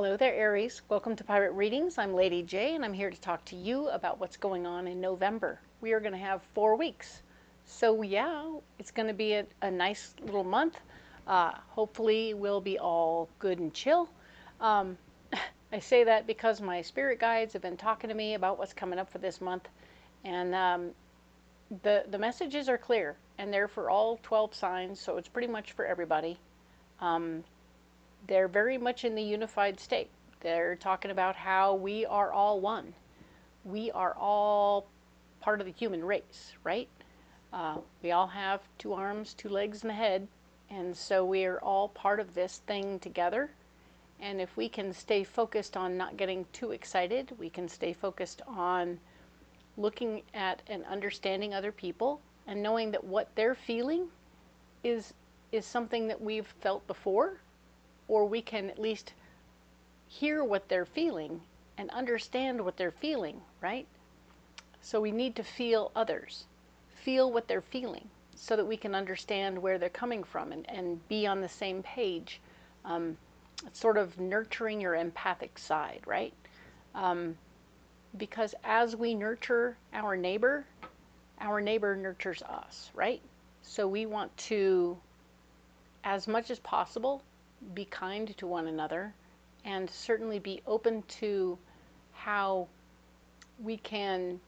Hello there, Aries. Welcome to Pirate Readings. I'm Lady J, and I'm here to talk to you about what's going on in November. We are going to have 4 weeks. So yeah, it's going to be a nice little month. Hopefully we'll be all good and chill. I say that because my spirit guides have been talking to me about what's coming up for this month. And the messages are clear, and they're for all 12 signs, so it's pretty much for everybody. They're very much in the unified state. They're talking about how we are all one. We are all part of the human race, right? We all have 2 arms, 2 legs, and a head, and so we are all part of this thing together. And if we can stay focused on not getting too excited, we can stay focused on looking at and understanding other people and knowing that what they're feeling is something that we've felt before, or we can at least hear what they're feeling and understand what they're feeling, right? So we need to feel others, feel what they're feeling, so that we can understand where they're coming from and be on the same page. It's sort of nurturing your empathic side, right? Because as we nurture our neighbor nurtures us, right? So we want to, as much as possible, be kind to one another, and certainly be open to how we can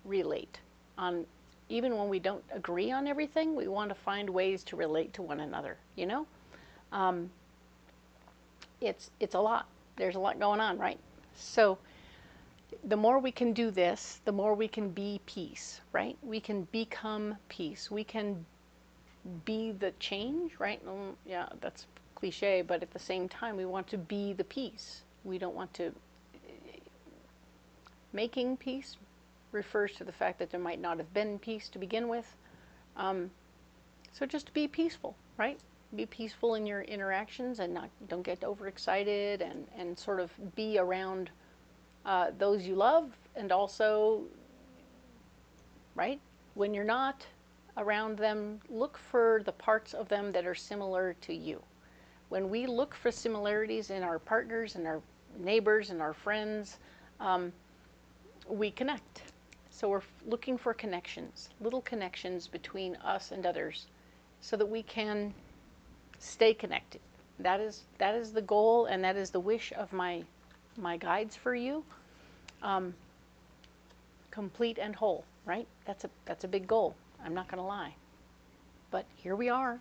relate on, even when we don't agree on everything. We want to find ways to relate to one another, you know. It's a lot. There's a lot going on, right? So the more we can do this, the more we can be peace, right? We can become peace. We can be the change, right? Yeah, that's cliche, but at the same time, we want to be the peace. We don't want to. Making peace refers to the fact that there might not have been peace to begin with. So just be peaceful, right? Be peaceful in your interactions, and don't get overexcited, and sort of be around those you love, and also, right, when you're not around them, look for the parts of them that are similar to you. When we look for similarities in our partners and our neighbors and our friends, we connect. So we're looking for connections, little connections between us and others, so that we can stay connected. That is the goal, and that is the wish of my guides for you. Complete and whole, right? That's a big goal. I'm not going to lie. But here we are.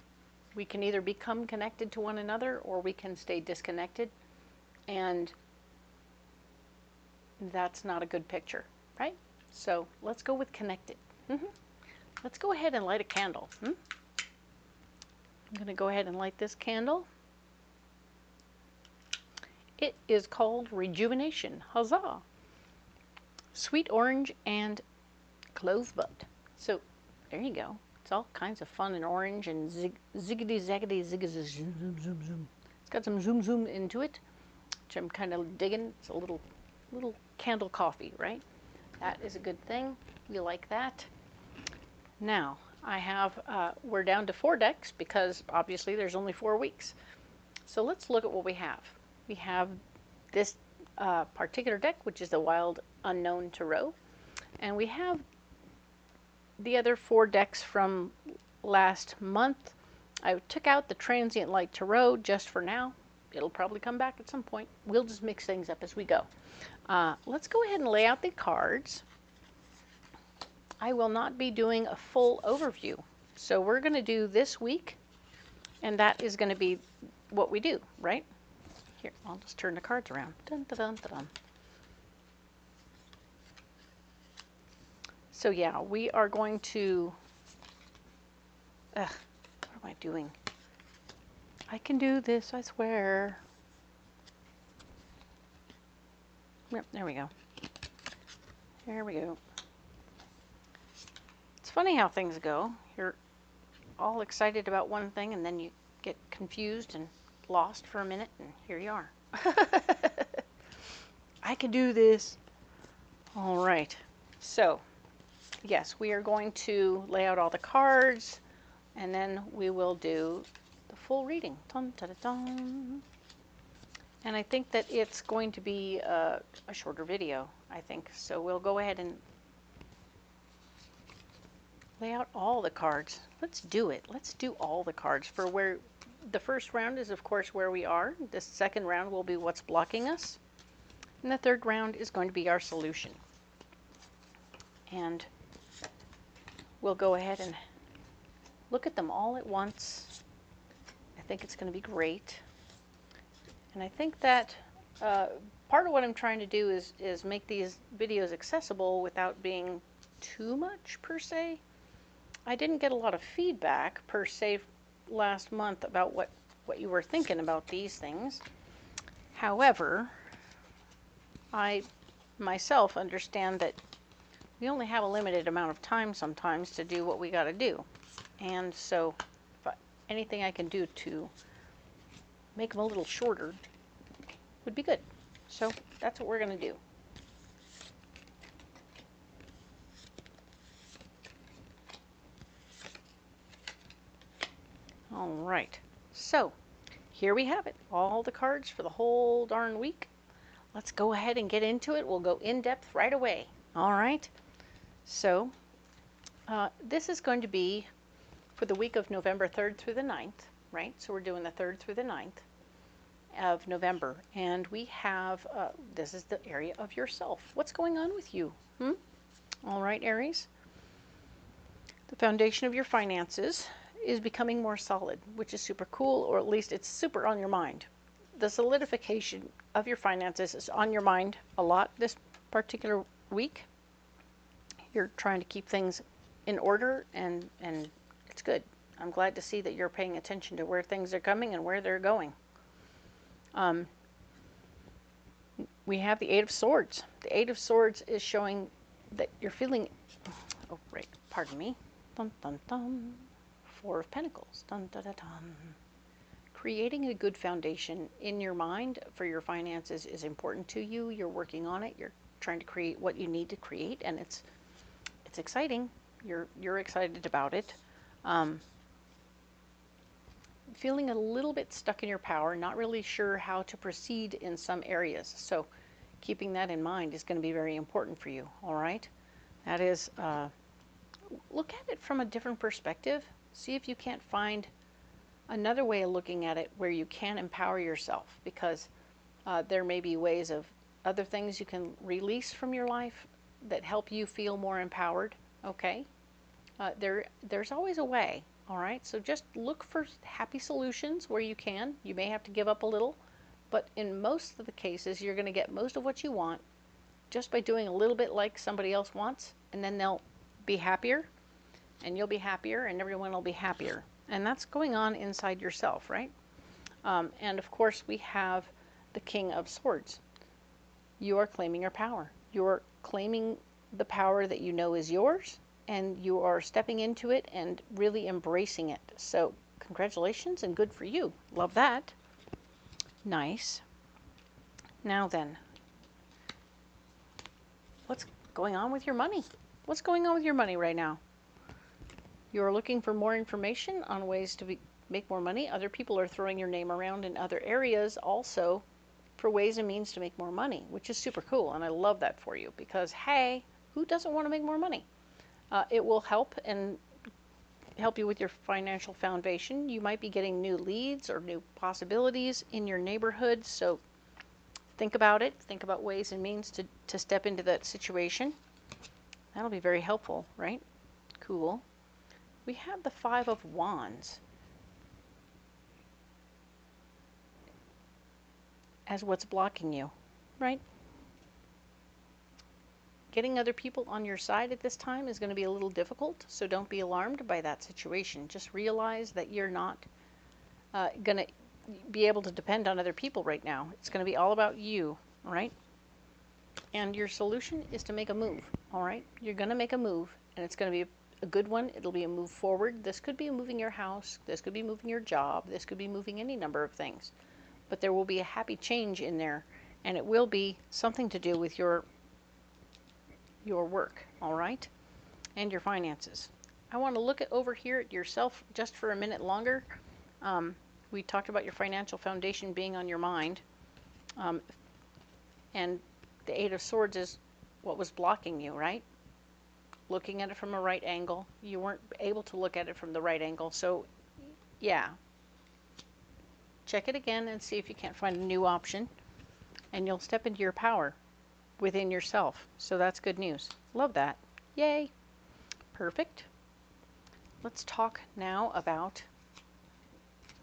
We can either become connected to one another, or we can stay disconnected, and that's not a good picture, right? So let's go with connected. Let's go ahead and light a candle. I'm going to go ahead and light this candle. It is called Rejuvenation. Huzzah! Sweet orange and clove bud. So there you go. It's all kinds of fun and orange and ziggity zaggity zig zoom zoom zoom zoom. It's got some zoom zoom into it, which I'm kind of digging. It's a little candle coffee, right? That is a good thing. We like that. Now I have we're down to 4 decks because obviously there's only 4 weeks. So let's look at what we have. We have this particular deck, which is the Wild Unknown Tarot, and we have the other 4 decks from last month. I took out the Transient Light Tarot just for now. It'll probably come back at some point. We'll just mix things up as we go. Let's go ahead and lay out the cards. I will not be doing a full overview, so we're going to do this week, and that is going to be what we do, right? Here, I'll just turn the cards around. Dun, dun, dun, dun, dun. So yeah, we are going to, what am I doing? I can do this, I swear. Yep, there we go. There we go. It's funny how things go. You're all excited about one thing, and then you get confused and lost for a minute, and here you are. I can do this. All right. So yes, we are going to lay out all the cards, and then we will do the full reading. Dun, dun, dun, dun. And I think that it's going to be a shorter video, I think. So we'll go ahead and lay out all the cards. Let's do it. Let's do all the cards for where the first round is, of course, where we are. The second round will be what's blocking us. And the third round is going to be our solution. And we'll go ahead and look at them all at once. I think it's going to be great. And I think that part of what I'm trying to do is make these videos accessible without being too much per se. I didn't get a lot of feedback per se last month about what you were thinking about these things. However, I myself understand that we only have a limited amount of time sometimes to do what we got to do. And so anything I can do to make them a little shorter would be good. So that's what we're going to do. All right, so here we have it, all the cards for the whole darn week. Let's go ahead and get into it. We'll go in depth right away. All right, so this is going to be for the week of November 3rd through the 9th, right? So we're doing the 3rd through the 9th of November, and we have, this is the area of yourself. What's going on with you? All right, Aries. The foundation of your finances is becoming more solid, which is super cool, or at least it's super on your mind. The solidification of your finances is on your mind a lot this particular week. You're trying to keep things in order, and it's good. I'm glad to see that you're paying attention to where things are coming and where they're going. We have the Eight of Swords. The Eight of Swords is showing that you're feeling, oh, right, pardon me. Dun, dun, dun. Four of Pentacles. Dun, dun, dun, dun. Creating a good foundation in your mind for your finances is important to you. You're working on it. You're trying to create what you need to create, and it's exciting. You're excited about it. Feeling a little bit stuck in your power, not really sure how to proceed in some areas. So keeping that in mind is going to be very important for you. All right. That is, look at it from a different perspective. See if you can't find another way of looking at it where you can empower yourself, because there may be ways of other things you can release from your life that help you feel more empowered. Okay, there's always a way. All right, so just look for happy solutions where you can. You may have to give up a little, but in most of the cases you're going to get most of what you want just by doing a little bit like somebody else wants, and then they'll be happier, and you'll be happier, and everyone will be happier. And that's going on inside yourself, right? And of course, we have the King of Swords. You are claiming your power. You're claiming the power that you know is yours, and you are stepping into it and really embracing it. So congratulations and good for you. Love that. Nice. Now then, what's going on with your money? What's going on with your money right now? You're looking for more information on ways to make more money. Other people are throwing your name around in other areas also for ways and means to make more money, which is super cool. And I love that for you, because, hey, who doesn't want to make more money? It will help you with your financial foundation. You might be getting new leads or new possibilities in your neighborhood. So think about it. Think about ways and means to step into that situation. That'll be very helpful, right? Cool. We have the Five of Wands as what's blocking you, right? Getting other people on your side at this time is going to be a little difficult, so don't be alarmed by that situation. Just realize that you're not going to be able to depend on other people right now. It's going to be all about you, all right? And your solution is to make a move, all right? You're going to make a move, and it's going to be a good one. It'll be a move forward. This could be moving your house. This could be moving your job. This could be moving any number of things. But there will be a happy change in there, and it will be something to do with your work, all right, and your finances. I want to look over here at yourself just for a minute longer. We talked about your financial foundation being on your mind. Um, and the Eight of Swords is what was blocking you, right? Looking at it from a right angle. You weren't able to look at it from the right angle. So, yeah. Check it again and see if you can't find a new option. And you'll step into your power within yourself. So that's good news. Love that. Yay. Perfect. Let's talk now about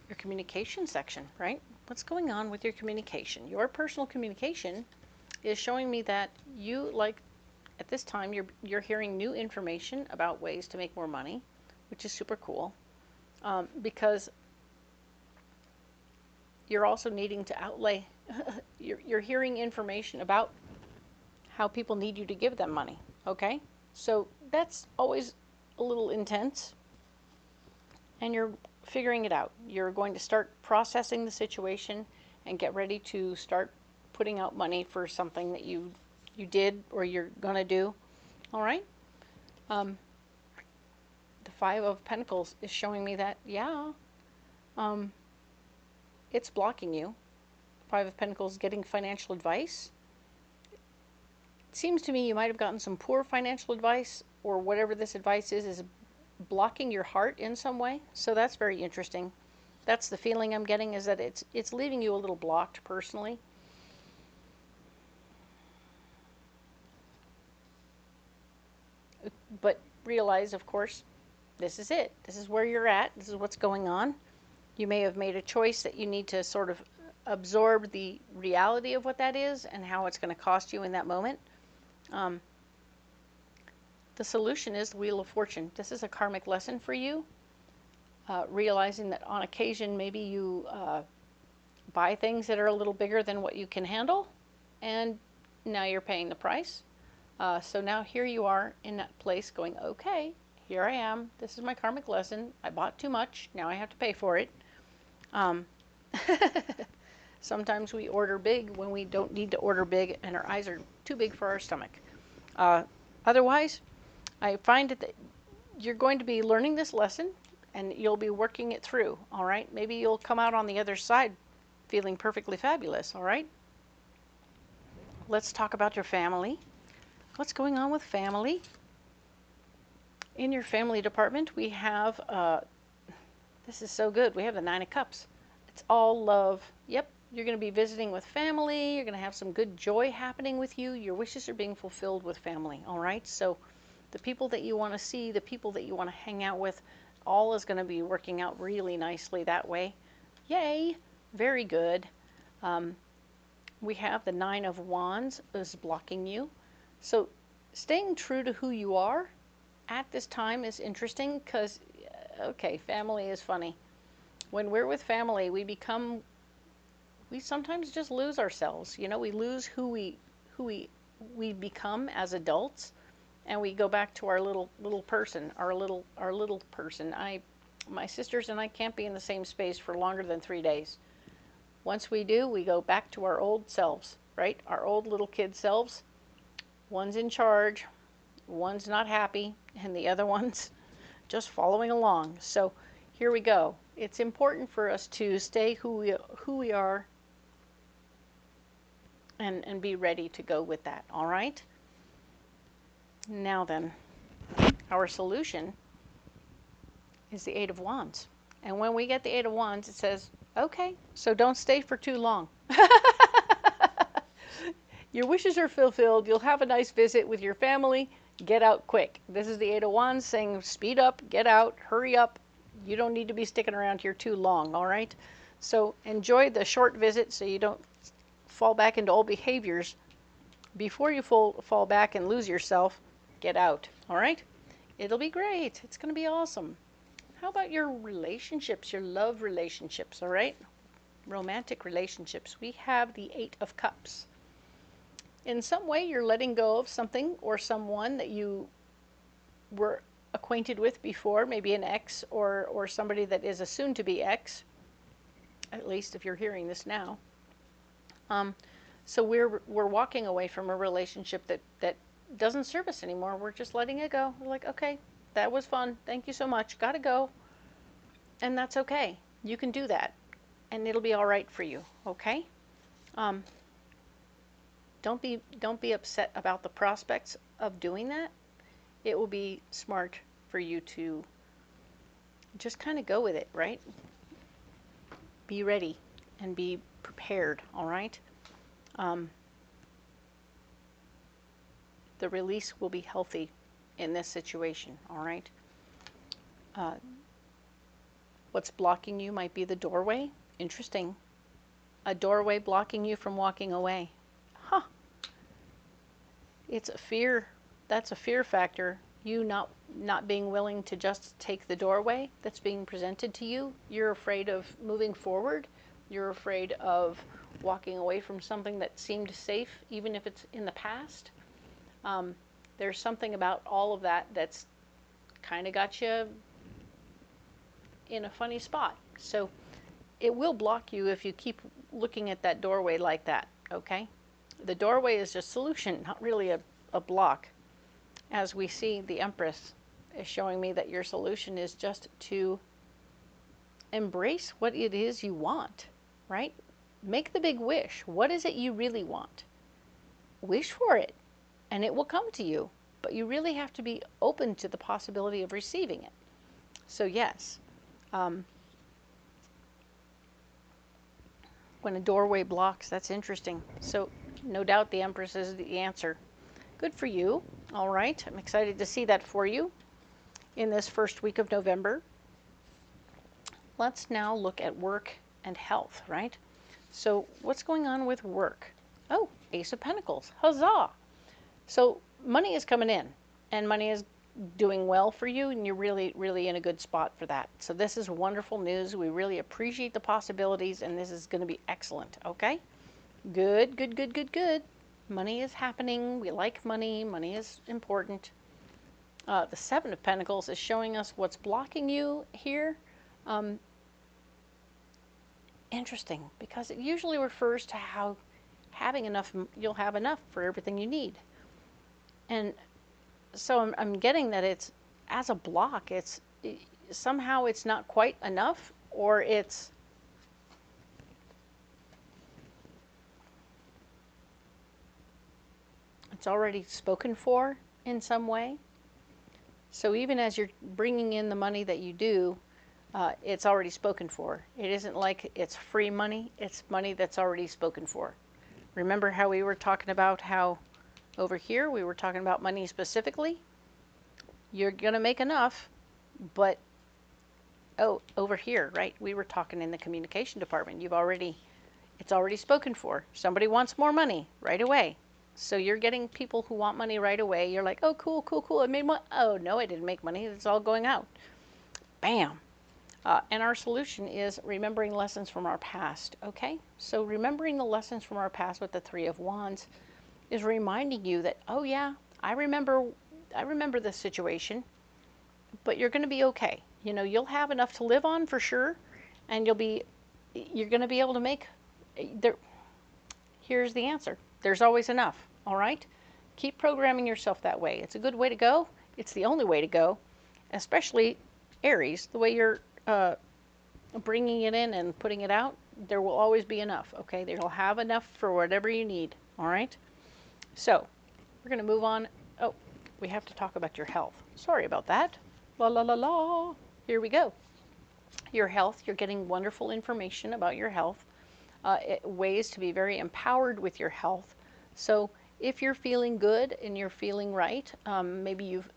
your communication section, right? What's going on with your communication? Your personal communication is showing me that you, like, at this time, you're hearing new information about ways to make more money, which is super cool, because you're also needing to outlay. You're hearing information about how people need you to give them money, okay? So that's always a little intense, and you're figuring it out. You're going to start processing the situation and get ready to start putting out money for something that you did or you're going to do. All right? The Five of Pentacles is showing me that, yeah, it's blocking you. Five of Pentacles, getting financial advice. It seems to me you might have gotten some poor financial advice, or whatever this advice is blocking your heart in some way. So that's very interesting. That's the feeling I'm getting, is that it's leaving you a little blocked personally. But realize, of course, this is it. This is where you're at. This is what's going on. You may have made a choice that you need to sort of absorb the reality of what that is and how it's going to cost you in that moment. The solution is the Wheel of Fortune. This is a karmic lesson for you. Realizing that on occasion, maybe you buy things that are a little bigger than what you can handle, and now you're paying the price. So now here you are in that place going, okay, here I am. This is my karmic lesson. I bought too much. Now I have to pay for it. Sometimes we order big when we don't need to order big, and our eyes are too big for our stomach. Otherwise, I find that you're going to be learning this lesson, and you'll be working it through, all right? Maybe you'll come out on the other side feeling perfectly fabulous, all right? Let's talk about your family. What's going on with family? In your family department, we have, this is so good, we have the Nine of Cups. It's all love. Yep, you're going to be visiting with family. You're going to have some good joy happening with you. Your wishes are being fulfilled with family, all right? So the people that you want to see, the people that you want to hang out with, all is going to be working out really nicely that way. Yay, very good. We have the Nine of Wands is blocking you. So staying true to who you are at this time is interesting because, okay, family is funny. When we're with family, we sometimes just lose ourselves. You know, we lose who we become as adults, and we go back to our little person, our little person. My sisters and I can't be in the same space for longer than 3 days. Once we do, we go back to our old selves, right? Our old little kid selves. One's in charge, one's not happy, and the other one's just following along. So here we go. It's important for us to stay who we are and be ready to go with that, all right? Now then, our solution is the Eight of Wands. And when we get the Eight of Wands, it says, okay, so don't stay for too long. Your wishes are fulfilled. You'll have a nice visit with your family. Get out quick. This is the Eight of Wands saying, speed up, get out, hurry up. You don't need to be sticking around here too long, all right? So enjoy the short visit so you don't fall back into old behaviors. Before you fall back and lose yourself, get out, all right? It'll be great. It's going to be awesome. How about your relationships, your love relationships, all right? Romantic relationships. We have the Eight of Cups. In some way, you're letting go of something or someone that you were acquainted with before, maybe an ex or somebody that is a soon-to-be ex, at least if you're hearing this now. So we're walking away from a relationship that doesn't serve us anymore. We're just letting it go. We're like, okay, that was fun. Thank you so much. Gotta go. And that's okay. You can do that. And it'll be all right for you, okay? don't be upset about the prospects of doing that. It will be smart for you to just kind of go with it, right? Be ready and be prepared, all right? The release will be healthy in this situation, all right? What's blocking you might be the doorway. Interesting. A doorway blocking you from walking away. Huh. It's a fear. That's a fear factor. You not being willing to just take the doorway that's being presented to you. You're afraid of moving forward. You're afraid of walking away from something that seemed safe, even if it's in the past. There's something about all of that that's kind of got you in a funny spot. So it will block you if you keep looking at that doorway like that, okay? The doorway is a solution, not really a block. As we see, the Empress is showing me that your solution is just to embrace what it is you want, right? Make the big wish. What is it you really want? Wish for it, and it will come to you. But you really have to be open to the possibility of receiving it. So yes, when a doorway blocks, that's interesting. So no doubt the Empress is the answer. Good for you. All right, I'm excited to see that for you in this first week of November. Let's now look at work and health, right? So what's going on with work? Oh, Ace of Pentacles. Huzzah! So money is coming in, and money is doing well for you, and you're really, really in a good spot for that. So this is wonderful news. We really appreciate the possibilities, and this is going to be excellent, okay? Good, good, good, good, good. Money is happening. We like money. Money is important. The Seven of Pentacles is showing us what's blocking you here. Interesting, because it usually refers to how having enough, you'll have enough for everything you need. And so I'm getting that it's, as a block, somehow it's not quite enough, or it's already spoken for in some way. So even as you're bringing in the money that you do, it's already spoken for. It isn't like it's free money, it's money that's already spoken for. Remember how we were talking about how over here we were talking about money specifically? You're going to make enough, but over here, right? We were talking in the communication department. It's already spoken for. Somebody wants more money right away. So you're getting people who want money right away. You're like, oh, cool, cool, cool. I made money. Oh, no, I didn't make money. It's all going out. Bam. And our solution is remembering lessons from our past, okay? So remembering the lessons from our past with the Three of Wands is reminding you that, oh, yeah, I remember this situation, but you're going to be okay. You know, you'll have enough to live on for sure, and you're going to be able to make, here's the answer. There's always enough, all right? Keep programming yourself that way. It's a good way to go. It's the only way to go, especially Aries, the way you're bringing it in and putting it out. There will always be enough, okay? You'll have enough for whatever you need, all right? So we're going to move on. Oh, we have to talk about your health. Sorry about that. La, la, la, la. Here we go. Your health. You're getting wonderful information about your health. Ways to be very empowered with your health. So if you're feeling good and you're feeling right, maybe you've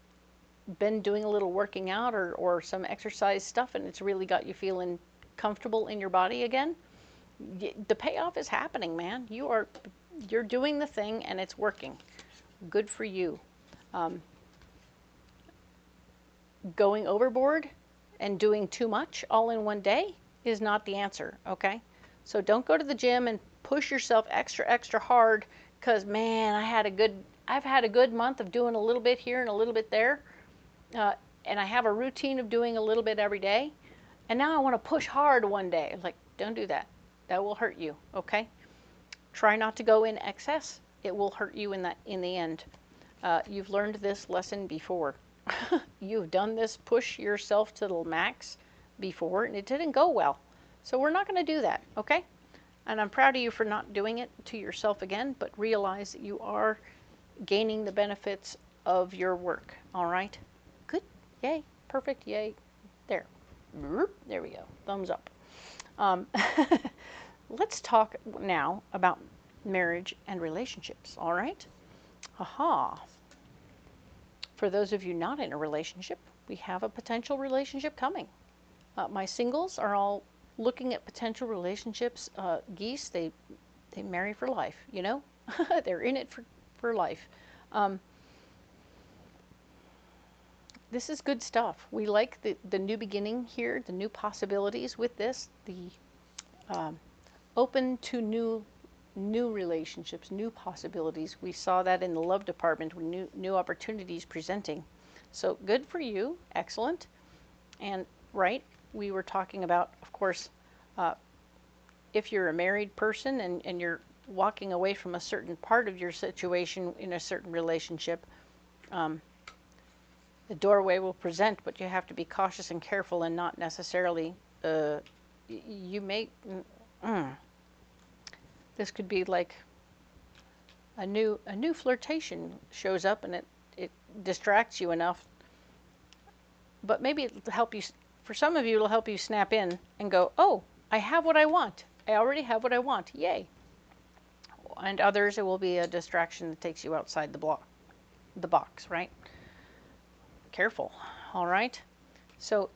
been doing a little working out or some exercise stuff, and it's really got you feeling comfortable in your body again, the payoff is happening, man. You're doing the thing and it's working. Good for you. Going overboard and doing too much all in one day is not the answer, okay? So don't go to the gym and push yourself extra, extra hard because, man, I've had a good month of doing a little bit here and a little bit there. And I have a routine of doing a little bit every day. And now I want to push hard one day. Like, don't do that. That will hurt you, okay? Try not to go in excess. It will hurt you in the end. You've learned this lesson before. You've done this push yourself to the max before, and it didn't go well. So we're not going to do that, okay? And I'm proud of you for not doing it to yourself again, but realize that you are gaining the benefits of your work. All right? Good. Yay. Perfect. Yay. There. There we go. Thumbs up. Let's talk now about marriage and relationships. All right? Aha. For those of you not in a relationship, we have a potential relationship coming. My singles are all looking at potential relationships. Geese, they marry for life, you know? They're in it for life. This is good stuff. We like the new beginning here, the new possibilities with this, the open to new relationships, new possibilities. We saw that in the love department with new opportunities presenting. So good for you. Excellent. And right, we were talking about, of course, if you're a married person and you're walking away from a certain part of your situation in a certain relationship, the doorway will present, but you have to be cautious and careful and not necessarily, you may, this could be like a new flirtation shows up and it distracts you enough, but maybe it'll help you, for some of you it'll help you snap in and go, oh, I have what I want. I already have what I want. Yay. And others, it will be a distraction that takes you outside the box, right? Careful. All right. So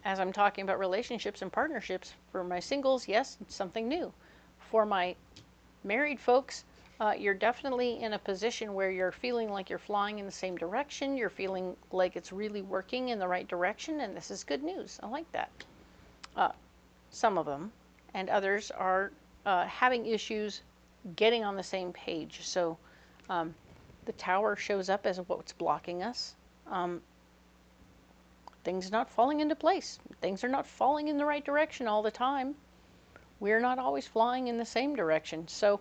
as I'm talking about relationships and partnerships, for my singles, yes, it's something new. For my married folks, you're definitely in a position where you're feeling like you're flying in the same direction. You're feeling like it's really working in the right direction, and this is good news. I like that. Some of them, and others are having issues getting on the same page. So the Tower shows up as what's blocking us. Things not falling into place. Things are not falling in the right direction all the time. We're not always flying in the same direction. So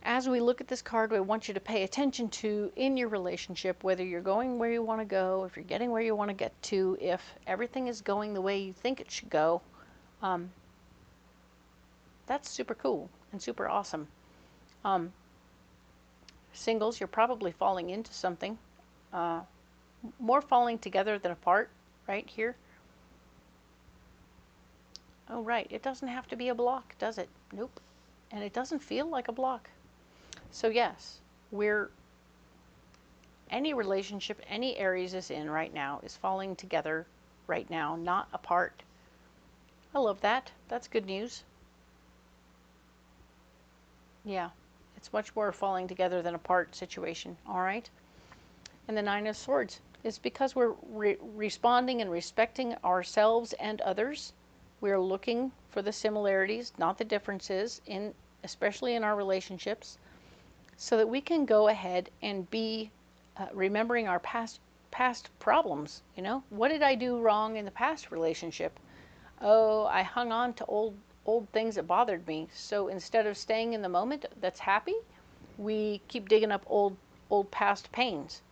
as we look at this card, I want you to pay attention to in your relationship, whether you're going where you want to go, if you're getting where you want to get to, if everything is going the way you think it should go. That's super cool and super awesome. Singles, you're probably falling into something. More falling together than apart, right here. Oh, right. It doesn't have to be a block, does it? Nope. And it doesn't feel like a block. So yes, any relationship, any Aries is in right now is falling together right now, not apart. I love that. That's good news. Yeah, it's much more falling together than apart situation. All right. And the Nine of Swords is because we're responding and respecting ourselves and others. We're looking for the similarities, not the differences, especially in our relationships, so that we can go ahead and be remembering our past problems. You know, what did I do wrong in the past relationship? Oh, I hung on to old things that bothered me. So instead of staying in the moment that's happy, we keep digging up old past pains.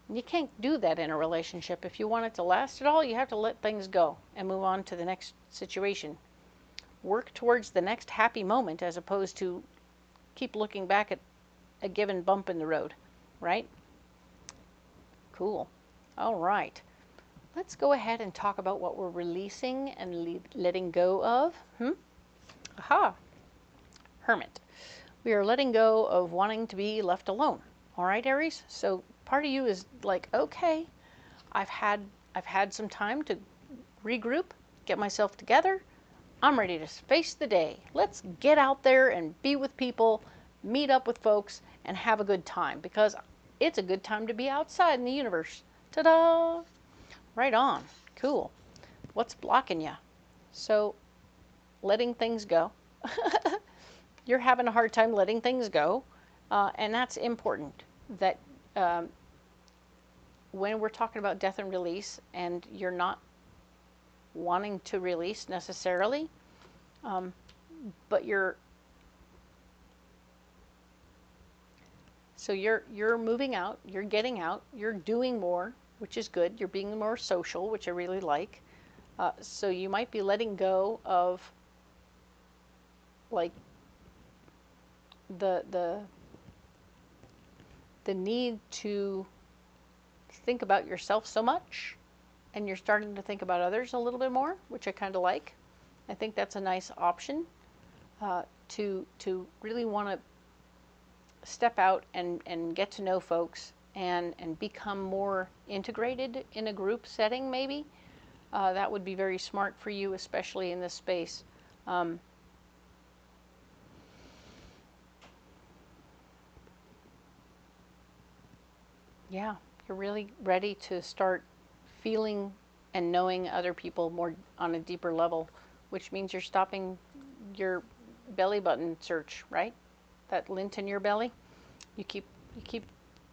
You can't do that in a relationship. If you want it to last at all, you have to let things go and move on to the next situation. Work towards the next happy moment as opposed to keep looking back at a given bump in the road, right? Cool. All right. Let's go ahead and talk about what we're releasing and letting go of. Aha. Hermit. We are letting go of wanting to be left alone. All right, Aries? So part of you is like, okay, I've had some time to regroup, get myself together. I'm ready to face the day. Let's get out there and be with people, meet up with folks, and have a good time, because it's a good time to be outside in the universe. Ta-da! Right on. Cool. What's blocking you? So letting things go. You're having a hard time letting things go, and that's important. That when we're talking about death and release, and you're not wanting to release necessarily, but you're moving out, you're getting out, you're doing more, which is good. You're being more social, which I really like. So you might be letting go of like the need to think about yourself so much, and you're starting to think about others a little bit more, which I kind of like. I think that's a nice option to really want to step out and get to know folks and become more integrated in a group setting, maybe. That would be very smart for you, especially in this space. Yeah, you're really ready to start feeling and knowing other people more on a deeper level, which means you're stopping your belly button search, right? That lint in your belly. You keep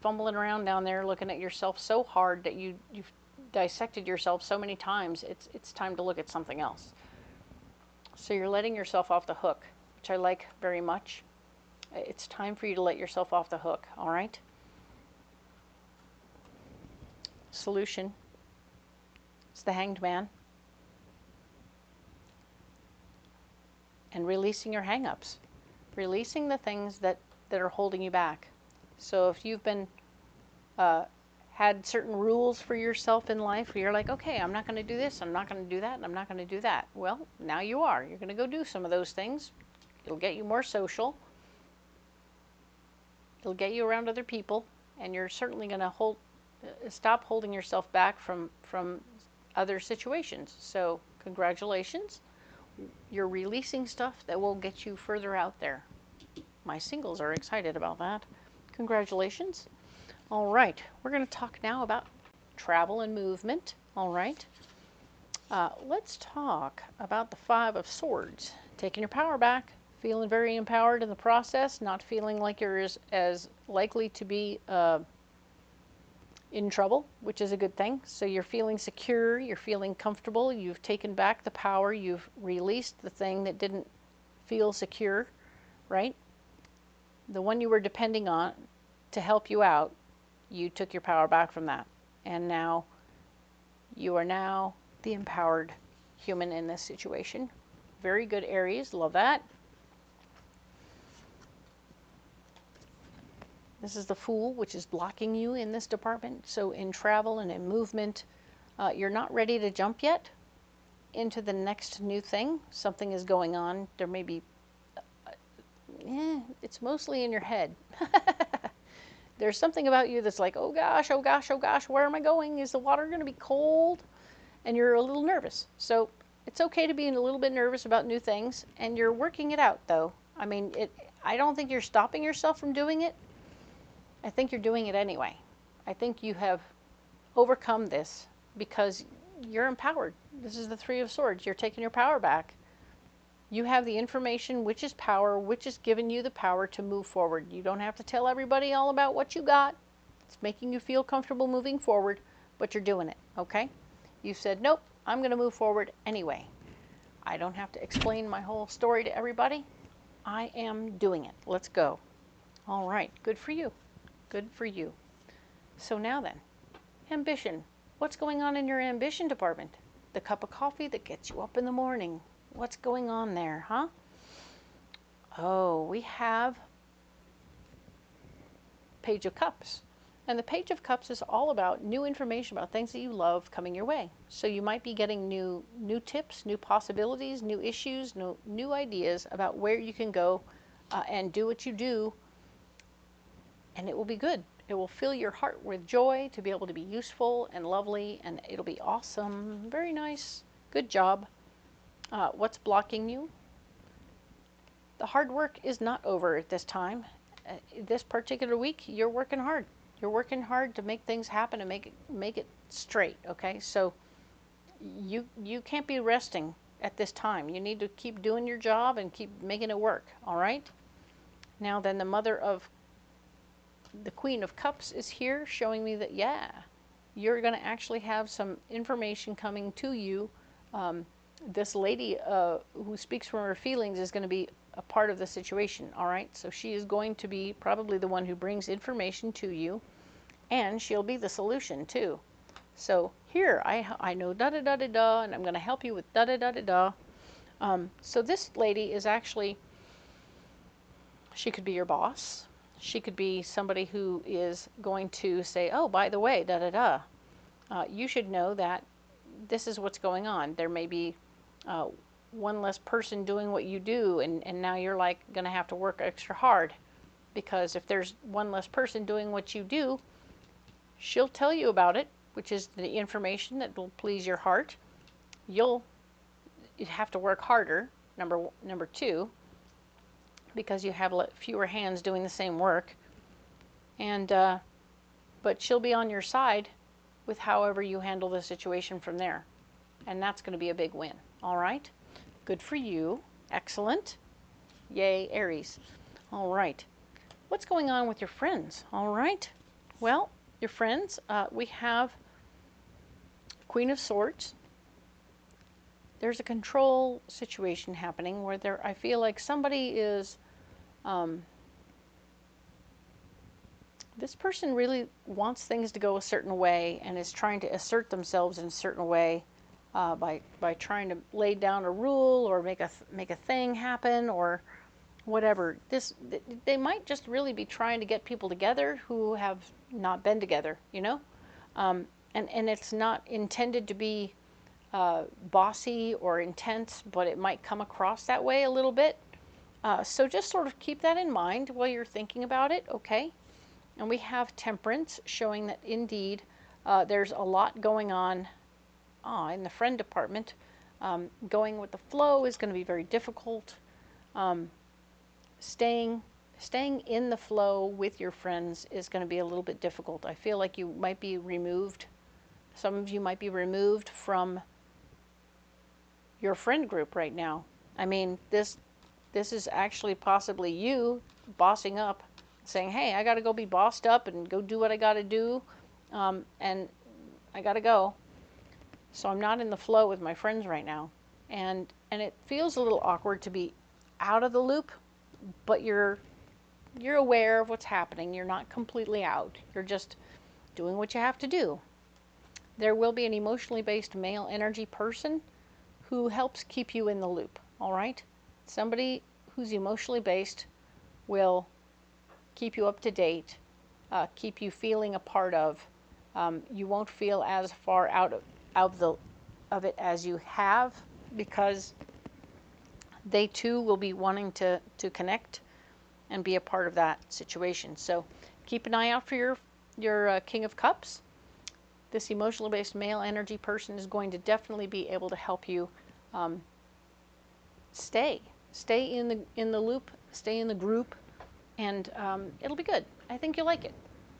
fumbling around down there looking at yourself so hard that you've dissected yourself so many times. It's time to look at something else. So you're letting yourself off the hook, which I like very much. It's time for you to let yourself off the hook, all right? Solution. It's the Hanged Man. And releasing your hang-ups. Releasing the things that are holding you back. So if you've been had certain rules for yourself in life where you're like, okay, I'm not going to do this, I'm not going to do that, and I'm not going to do that. Well, now you are. You're going to go do some of those things. It'll get you more social. It'll get you around other people, and you're certainly going to stop holding yourself back from other situations. So congratulations. You're releasing stuff that will get you further out there. My singles are excited about that. Congratulations. All right, we're going to talk now about travel and movement. All right. Let's talk about the Five of Swords. Taking your power back, feeling very empowered in the process, not feeling like you're as likely to be in trouble, which is a good thing. So you're feeling secure, you're feeling comfortable, you've taken back the power, you've released the thing that didn't feel secure, right? The one you were depending on to help you out, you took your power back from that. And now you are now the empowered human in this situation. Very good, Aries. Love that. This is the Fool, which is blocking you in this department. So in travel and in movement, you're not ready to jump yet into the next new thing. Something is going on. There may be, it's mostly in your head. There's something about you that's like, oh gosh, oh gosh, oh gosh, where am I going? Is the water going to be cold? And you're a little nervous. So it's okay to be a little bit nervous about new things, and you're working it out, though. I mean, I don't think you're stopping yourself from doing it. I think you're doing it anyway. I think you have overcome this because you're empowered. This is the Three of Swords. You're taking your power back. You have the information, which is power, which is giving you the power to move forward. You don't have to tell everybody all about what you got. It's making you feel comfortable moving forward, but you're doing it, okay? You said, nope, I'm going to move forward anyway. I don't have to explain my whole story to everybody. I am doing it. Let's go. All right, good for you. Good for you. So now then, ambition. What's going on in your ambition department? The cup of coffee that gets you up in the morning. What's going on there, huh? Oh, we have Page of Cups. And the Page of Cups is all about new information about things that you love coming your way. So you might be getting new tips, new possibilities, new issues, new ideas about where you can go and do what you do, and it will be good. It will fill your heart with joy to be able to be useful and lovely, and it'll be awesome. Very nice. Good job. What's blocking you? The hard work is not over at this time. This particular week, you're working hard. You're working hard to make things happen and make it straight, okay? So you can't be resting at this time. You need to keep doing your job and keep making it work, all right? Now then, the Queen of Cups is here, showing me that, yeah, you're going to actually have some information coming to you. This lady who speaks from her feelings is going to be a part of the situation, all right? So she is going to be probably the one who brings information to you, and she'll be the solution too. So here, I know da-da-da-da-da, and I'm going to help you with da-da-da-da-da. So this lady is actually She could be your boss. She could be somebody who is going to say, oh, by the way, da da da. You should know that this is what's going on. There may be one less person doing what you do, and now you're like going to have to work extra hard. Because if there's one less person doing what you do, she'll tell you about it, which is the information that will please your heart. You'll have to work harder, number two, because you have fewer hands doing the same work. And but she'll be on your side with however you handle the situation from there. And that's going to be a big win. All right? Good for you. Excellent. Yay, Aries. All right. What's going on with your friends? All right. Well, your friends, we have Queen of Swords. There's a control situation happening where I feel like somebody is, this person really wants things to go a certain way and is trying to assert themselves in a certain way by trying to lay down a rule or make a thing happen or whatever. They might just really be trying to get people together who have not been together, you know? And it's not intended to be bossy or intense, but it might come across that way a little bit. So just sort of keep that in mind while you're thinking about it, okay? And we have Temperance showing that indeed there's a lot going on in the friend department. Going with the flow is going to be very difficult. Staying in the flow with your friends is going to be a little bit difficult. I feel like you might be removed. Some of you might be removed from your friend group right now. I mean, this is actually possibly you bossing up, saying, hey, I got to go be bossed up and go do what I got to do, and I got to go. So I'm not in the flow with my friends right now. And it feels a little awkward to be out of the loop, but you're aware of what's happening. You're not completely out. You're just doing what you have to do. There will be an emotionally based male energy person who helps keep you in the loop, all right? Somebody who's emotionally based will keep you up to date, keep you feeling a part of. You won't feel as far out of it as you have, because they too will be wanting to connect and be a part of that situation. So keep an eye out for your King of Cups. This emotionally based male energy person is going to definitely be able to help you stay in the loop, stay in the group, and it'll be good. I think you'll like it.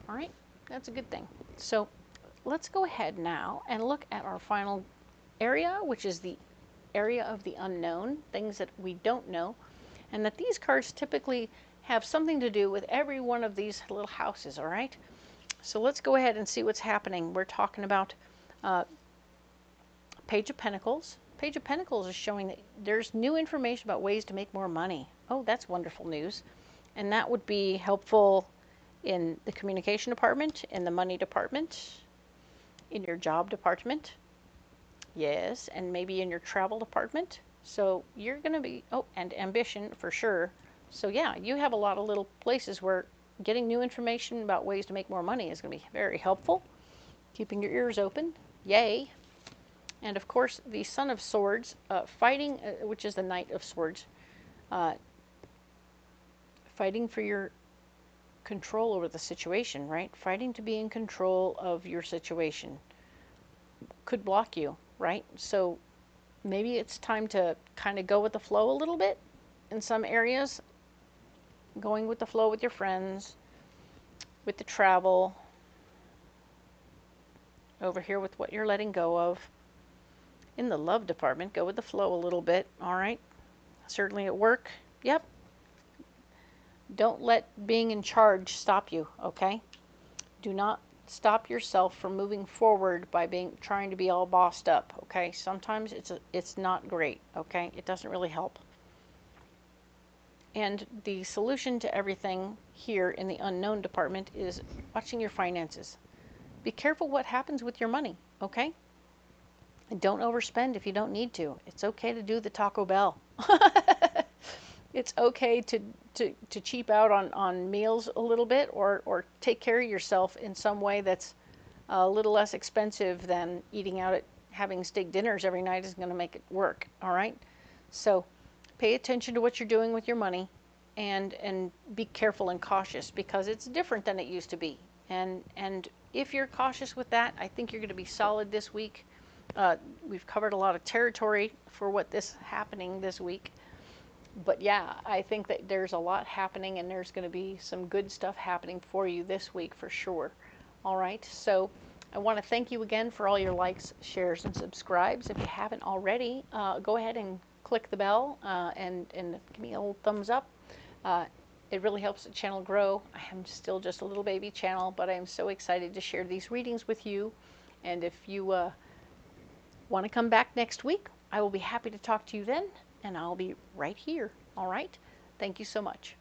All right, that's a good thing. So let's go ahead now and look at our final area, which is the area of the unknown, things that we don't know, and that these cards typically have something to do with every one of these little houses. All right, so let's go ahead and see what's happening. We're talking about Page of Pentacles. Page of Pentacles is showing that there's new information about ways to make more money. Oh, that's wonderful news. And that would be helpful in the communication department, in the money department, in your job department. Yes, and maybe in your travel department. So you're going to be, and ambition for sure. So yeah, you have a lot of little places where getting new information about ways to make more money is going to be very helpful. Keeping your ears open. Yay. And of course, the Son of Swords, fighting, which is the Knight of Swords, fighting for your control over the situation, right? Fighting to be in control of your situation could block you, right? So maybe it's time to kind of go with the flow a little bit in some areas, going with the flow with your friends, with the travel, over here with what you're letting go of. In the love department, go with the flow a little bit, all right? Certainly at work, yep. Don't let being in charge stop you, okay? Do not stop yourself from moving forward by trying to be all bossed up, okay? Sometimes it's not great, okay? It doesn't really help. And the solution to everything here in the unknown department is watching your finances. Be careful what happens with your money, okay? And don't overspend if you don't need to. It's okay to do the Taco Bell. it's okay to cheap out on meals a little bit, or take care of yourself in some way that's a little less expensive than eating out at having steak dinners every night is going to make it work. All right. So pay attention to what you're doing with your money, and be careful and cautious, because it's different than it used to be. And if you're cautious with that, I think you're going to be solid this week. We've covered a lot of territory for what this happening this week. But yeah, I think that there's a lot happening, and there's going to be some good stuff happening for you this week for sure. All right, so I want to thank you again for all your likes, shares, and subscribes. If you haven't already, go ahead and click the bell, and give me a little thumbs up. It really helps the channel grow. I am still just a little baby channel, but I am so excited to share these readings with you. And if you want to come back next week, I will be happy to talk to you then, and I'll be right here. All right? Thank you so much.